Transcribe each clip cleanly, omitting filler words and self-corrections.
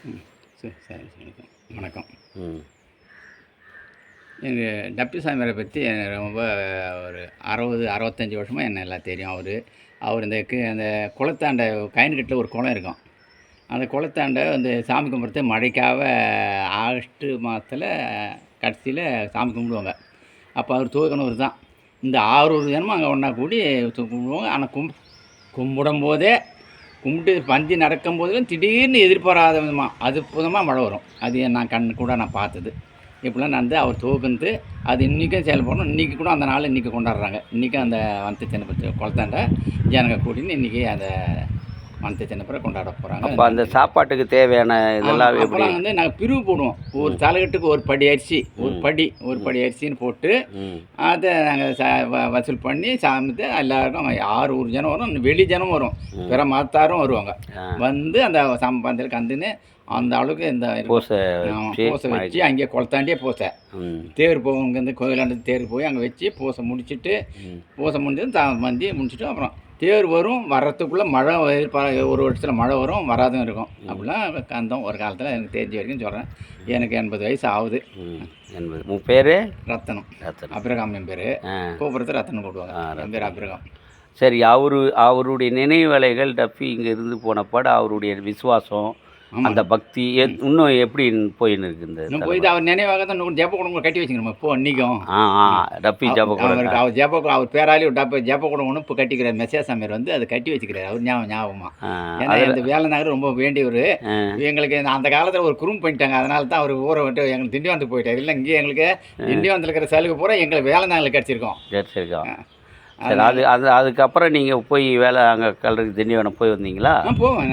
ம். சரி சரி சரி சார். வணக்கம். ம். எங்கள் டப்பி சாமியாரை பற்றி எனக்கு ரொம்ப ஒரு 60, 65 வருஷமாக என்ன எல்லாம் தெரியும். அவர் அந்த குளத்தாண்ட கயன்கட்டில் ஒரு குளம் இருக்கும். அந்த குளத்தாண்ட அந்த சாமி கும்பிட்றது மழைக்காக ஆகஸ்ட்டு மாதத்துல கடைசியில் சாமி கும்பிடுவாங்க. அப்போ அவர் தூக்கனவர் தான். இந்த 600 ஜனமும் அங்கே ஒன்றா கூடி கும்பிடுவாங்க. ஆனால் கும்பிடும்போதே கும்பிட்டு பந்தி நடக்கும்போது திடீர்னு எதிர்பாராத விதமாக அற்புதமாக மழை வரும். அது நான் கண் கூட நான் பார்த்தது. இப்படிலாம் நடந்து அவர் தூக்குனது அது இன்றைக்கும் செயல்படணும். இன்றைக்கி கூட அந்த நாள் இன்றைக்கி கொண்டாடுறாங்க. இன்றைக்கும் அந்த வனத்து சின்னப்ப குளத்தாண்ட ஜனங்க கூட்டின்னு இன்றைக்கி அந்த வனத்து சின்னப்பரை கொண்டாட போகிறாங்க. அப்போ அந்த சாப்பாட்டுக்கு தேவையான இதெல்லாம் எப்படி? அப்போலாம் வந்து நாங்கள் பிரிவு போடுவோம். ஒரு தலைகட்டுக்கு ஒரு படி அரிசி, ஒரு படி அரிசின்னு போட்டு அதை நாங்கள் வசூல் பண்ணி சாமித்து எல்லாருக்கும் 600 ஜனம் வரும். வெளி ஜனம் வரும், பிற மதத்தாரும் வருவாங்க. வந்து அந்த பந்தல் கந்துன்னு அந்த அளவுக்கு இந்த பூசை வச்சு அங்கே குளத்தாண்டியே பூசை தேர் போகும். இங்கேருந்து கோயிலாண்டு தேர் போய் அங்கே வச்சு பூசை முடிச்சுட்டு மந்தி முடிச்சுட்டு அப்புறம் தேர் வரும். வர்றதுக்குள்ளே மழை ஒரு வருஷத்தில் மழை வரும், வராதும் இருக்கும். அப்படிலாம் கந்தம் ஒரு காலத்தில் எனக்கு தெரிஞ்ச வரைக்கும் சொல்கிறேன். எனக்கு 80 வயசு ஆகுது. 80. உன் பேர்? ரத்தனம். அபிரகாம் என் பேர். கூப்பிட்றது ரத்தனம் போடுவாங்க. என் பேர் அபிரகாம். சரி, அவருடைய நினைவலைகள் டப்பி இங்கே இருந்து போனப்பாடு அவருடைய விசுவாசம், அந்த பக்தி இன்னும் எப்படி போயின்னு இருக்குது? இன்னும் போய் அவர் நினைவாக தான் ஜெப குடும்பம் கட்டி வச்சுக்கணும். இப்போ அன்றைக்கும் டப்பி ஜெப குடும்பம் அவர் பேராலையும் ஜெப குடும்பம்னு இப்போ கட்டிக்கிறார். மெசேசாமியார் வந்து அதை கட்டி வச்சுக்கிறார். அவர் ஞாபகமாக. ஏன்னா இந்த வேலை நகர் ரொம்ப வேண்டியவர். எங்களுக்கு அந்த காலத்தில் ஒரு குறும் பண்ணிட்டாங்க. அதனால தான் அவர் ஊரை விட்டு எங்களுக்கு திண்டிவனத்துக்கு போயிட்டார். இல்லை இங்கே எங்களுக்கு திண்டிவனத்தில் இருக்கிற சலுகை பூரா எங்களுக்கு வேலை நாளில் கிடச்சிருக்கோம். சரி, அதுக்கப்புறம் நீங்கள் போய் வேலை அங்கே கல்லூரி திண்டிவனம் போய் வந்தீங்களா? போவேன்.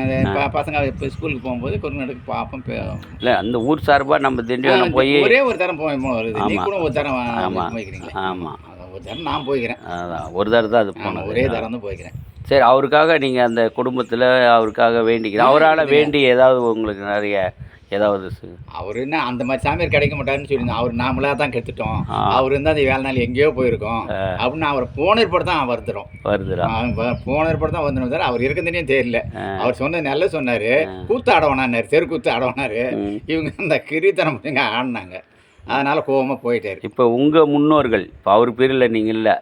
பசங்க இப்போ ஸ்கூலுக்கு போகும்போது குறுநடுக்கு பார்ப்போம். இல்லை, அந்த ஊர் சார்பாக நம்ம திண்டிவனம் போய் ஒரே ஒரு தரம் வருது. நீ கூட ஒரு தரம் போய்க்கிறீங்களா? ஆமாம், ஒரு தரம் நான் போய்க்கிறேன். அதான் ஒரு தரம் தான் அது போனோம். ஒரே தரம் தான் போய்க்கிறேன். சரி, அவருக்காக நீங்கள் அந்த குடும்பத்தில் அவருக்காக வேண்டிக்கிறேன். அவரால் வேண்டி ஏதாவது உங்களுக்கு நிறைய ஏதாவது அவர் என்ன அந்த மாதிரி சாமியார் கிடைக்க மாட்டாருன்னு சொல்லியிருந்தோம். அவர் நாமளாக தான் கற்றுட்டோம். அவர் இருந்தால் அந்த வேலை நாள் எங்கேயோ போயிருக்கோம் அப்படின்னு அவர் போன ஏற்பாடு தான் வருதுறோம். போன ஏற்பாடு தான் வந்துடும் சார். அவர் இருக்கிறதுனே தெரியல. அவர் சொன்னது நல்லா சொன்னார். கூத்து ஆடவனார், தெருக்கூத்து ஆடவனார். இவங்க அந்த கிரித்தனம் இங்கே ஆடினாங்க. அதனால் கோபமாக போயிட்டார். இப்போ உங்கள் முன்னோர்கள், இப்போ அவர் பேரில் நீங்கள் இல்லை,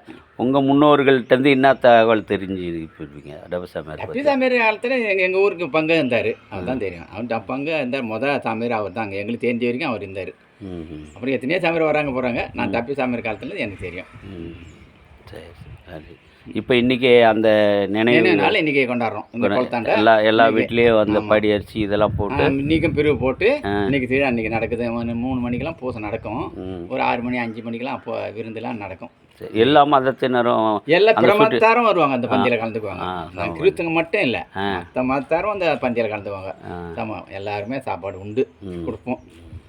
உங்கள் முன்னோர்கள்ட்டேருந்து என்ன தகவல் தெரிஞ்சு இருப்பீங்க? டப்பி சாமியார் காலத்தில் எங்கள் ஊருக்கு பங்கு இருந்தார். அவர் தான் தெரியும். அவர் பங்கு இருந்தார். முதல் சாமியார் அவர் தான். எங்களுக்கு தெரிஞ்ச வரைக்கும் அவர் இருந்தார். அப்புறம் எத்தனையோ சாமியார் வராங்க போகிறாங்க. நான் டப்பி சாமியார் காலத்தில் எனக்கு தெரியும். சரி சரி. இப்போ இன்றைக்கி அந்த நினைவு நாள் இன்றைக்கி கொண்டாடுறோம். இந்த குளத்தாண்ட எல்லா வீட்லேயும் அந்த படி அரிசி இதெல்லாம் போட்டு இன்றைக்கும் பிரிவு போட்டு இன்றைக்கி திருவிழா இன்றைக்கி நடக்குது. 3 மணிக்கெல்லாம் பூசை நடக்கும். ஒரு 6 மணி 5 மணிக்கெல்லாம் அப்போ விருந்துலாம் நடக்கும். எல்லா மதத்தினரும் எல்லா பிற மதத்தாரும் வருவாங்க. அந்த பந்தியில் கலந்துக்குவாங்க. கிறிஸ்தவங்க மட்டும் இல்லை, மற்ற மதத்தாரும் அந்த பந்தியில் கலந்துக்குவாங்க. ஆமாம், எல்லாருமே சாப்பாடு உண்டு கொடுப்போம்.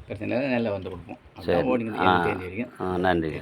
பிரச்சனை இல்லை, நல்லா வந்து கொடுப்போம். ஓடிங்க. நன்றி.